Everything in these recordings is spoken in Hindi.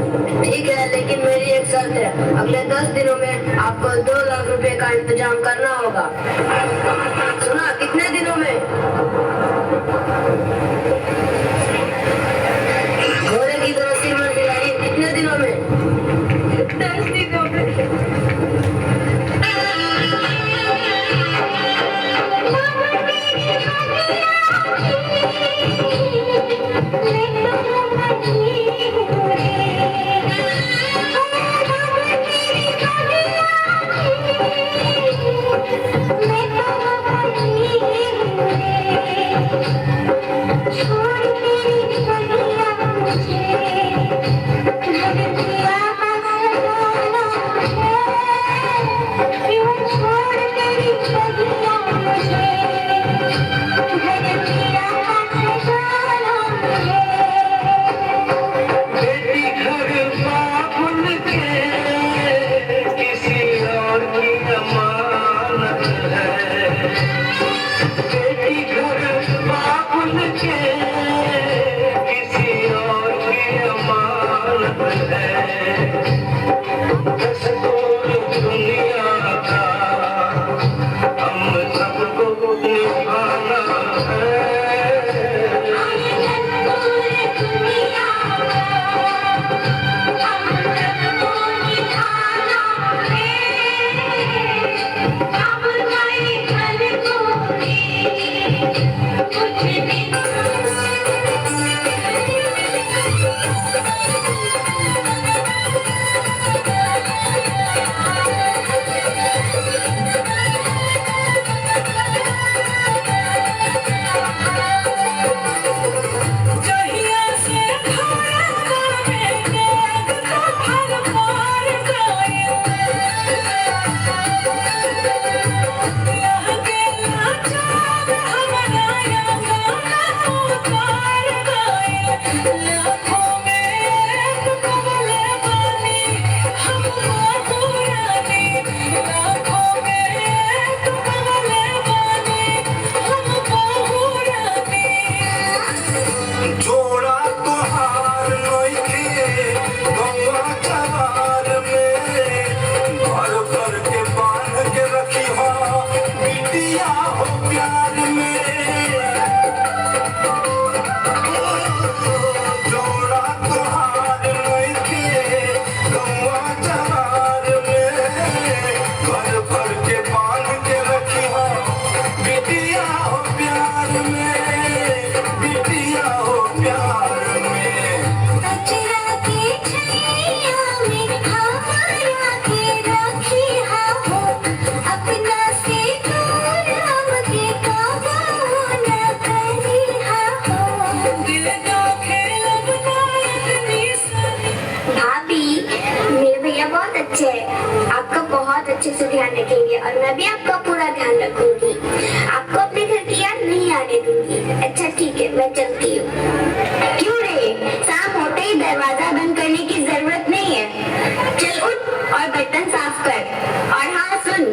ठीक है, लेकिन मेरी एक शर्त है, अगले 10 दिनों में आपको 2 लाख रुपए का इंतजाम करना होगा। सुना? कितने दिनों में? घोड़े की तरह सिर में दिलाइए, कितने दिनों में? 10 दिनों में। आपका बहुत अच्छे से ध्यान रखेंगे और मैं भी आपका पूरा ध्यान रखूंगी। आपको अपने घर की याद नहीं आने दूंगी। अच्छा ठीक है, मैं चलती हूँ। क्यों रे, शाम होते ही दरवाजा बंद करने की जरूरत नहीं है। चल उठ और बर्तन साफ कर। और हाँ सुन,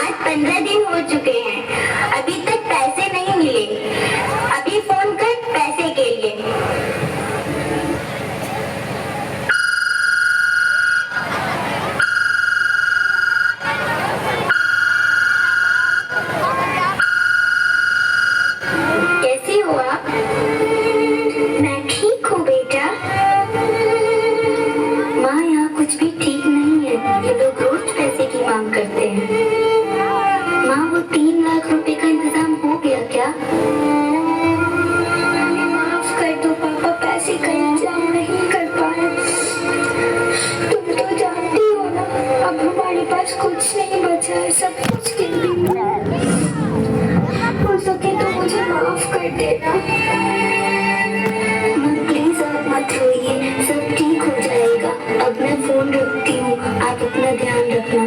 आज 15 दिन हो चुके हैं, अभी तक पैसे नहीं मिले। अभी फोन कर पैसे के लिए। करते हैं। माँ, वो 3 लाख रुपए का इंतजाम हो गया क्या? माफ कर दो पापा, पैसे का इंतजाम नहीं कर पाए। तुम तो जानती हो ना, अब हमारे पास कुछ नहीं बचा है, सब कुछ गिरवी है। हो सके तो मुझे माफ कर देना। माँ प्लीज आप मत रोइए, सब ठीक हो जाएगा। अब मैं फोन रखती हूँ, आप अपना ध्यान रखना।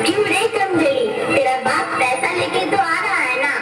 क्यों रे कमजोरी, तेरा बाप पैसा लेके तो आ रहा है ना?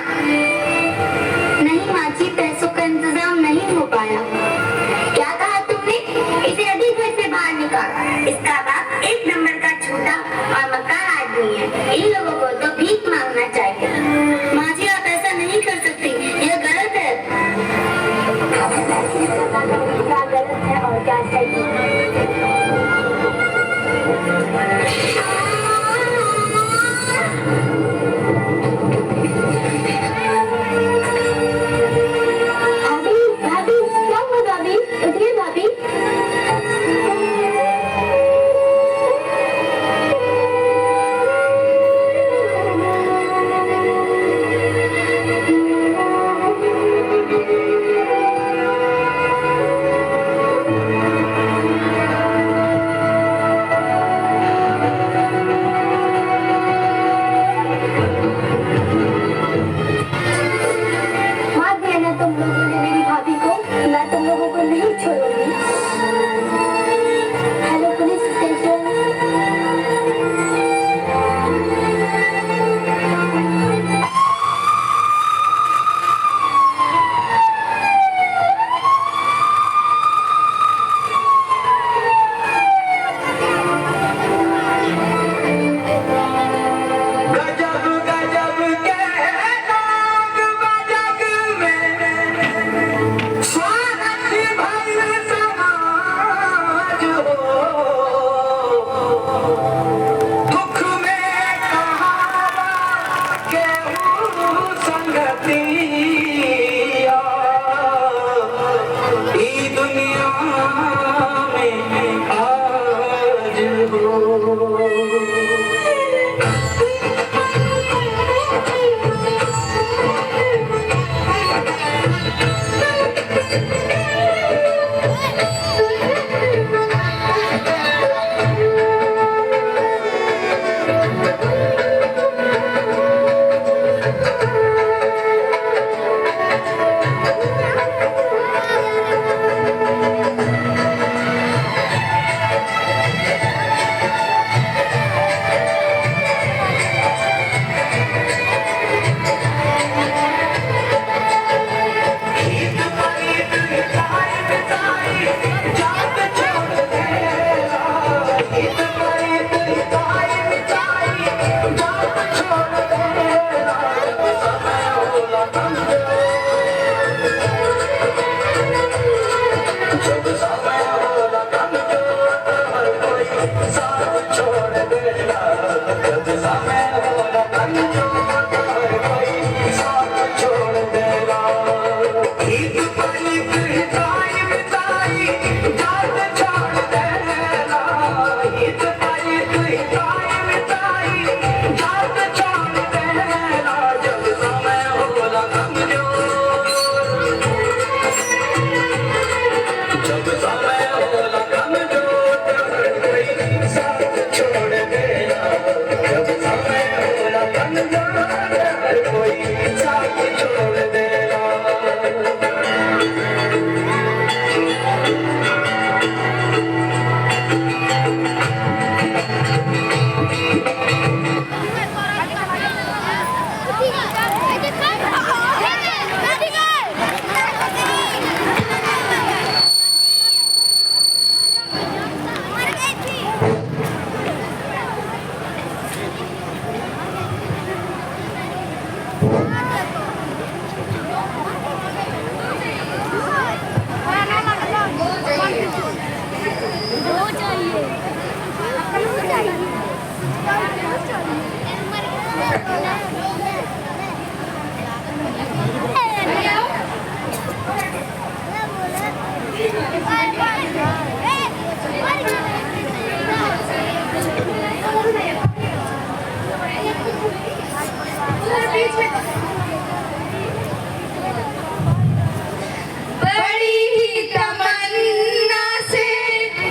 बड़ी ही तमन्ना से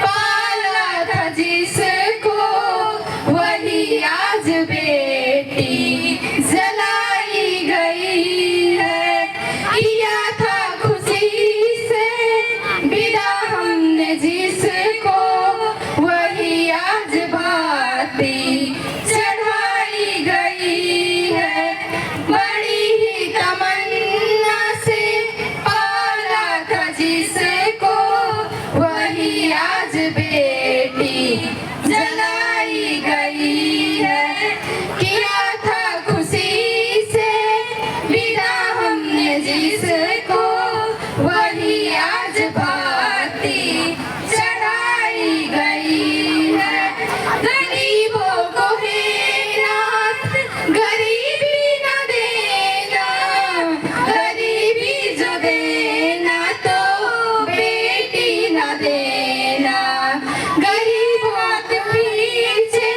पाला था जिसको, वही आज बेटी जलाई गई है। किया था खुशी से विदा हमने जिसको, वही आज भाती चढ़ाई गई है। बड़ी ही तमन्ना से पाला था जिसको, वही आज बेटी जलाई गई है। किया था खुशी से विदा हमने जिसको, वही आज भाती चढ़ाई गई है। गरीबों को है नाथ गरीबी न देना, गरीबी जो देना तो बेटी न देना। गरीबों के पीछे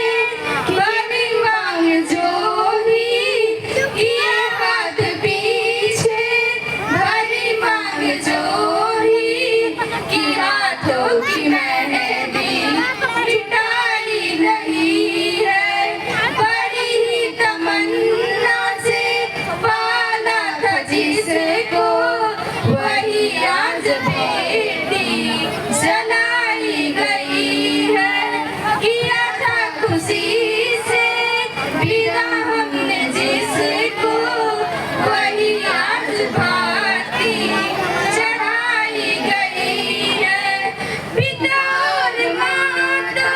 बड़ी मांग जो ही, ये हाथ पीछे बड़ी मांग जो ही, कि हाथों की मेहंदी मिटाई नहीं है। बड़ी ही तमन्ना से पाला था जिसको, वही आज बेटी जलाई गई है। किया था खुशी से विदा हमने जिसको, वही आज भाती चढ़ाई गई है। पिता और माता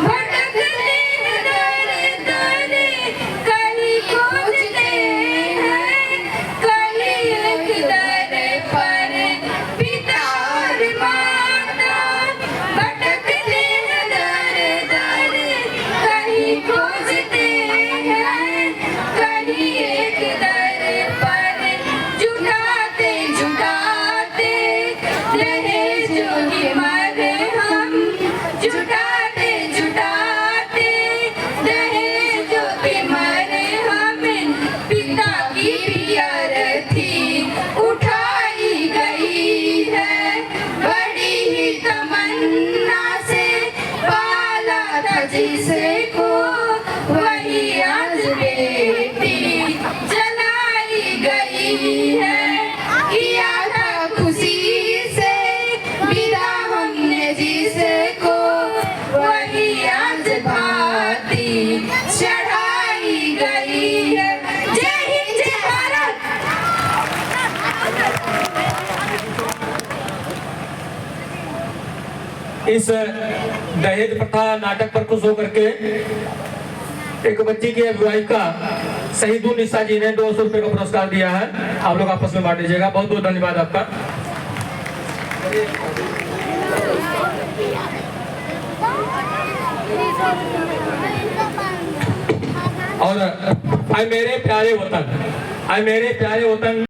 भटकते दर दर, कहीं खोजते हैं कहीं एक दर पर। पिता और माता भटकते दर दर, कहीं खोजते हैं कहीं एक दर पर। जुटाते जुटाते रहे जो कि मरे हम, जुटाते जुटाते रहे जो कि मरे हम। पिता की प्यार थी उठाई गई है। बड़ी ही तमन्ना से पाला था जिसको, वही आज बेटी इस दहेज प्रथा नाटक पर खुश होकर के एक बच्ची की अगुवाई का शहीदुल निशा जी ने 200 रुपए का पुरस्कार दिया है। आप लोग आपस में बांट दीजिएगा। बहुत बहुत धन्यवाद आपका। और आए मेरे प्यारे वतन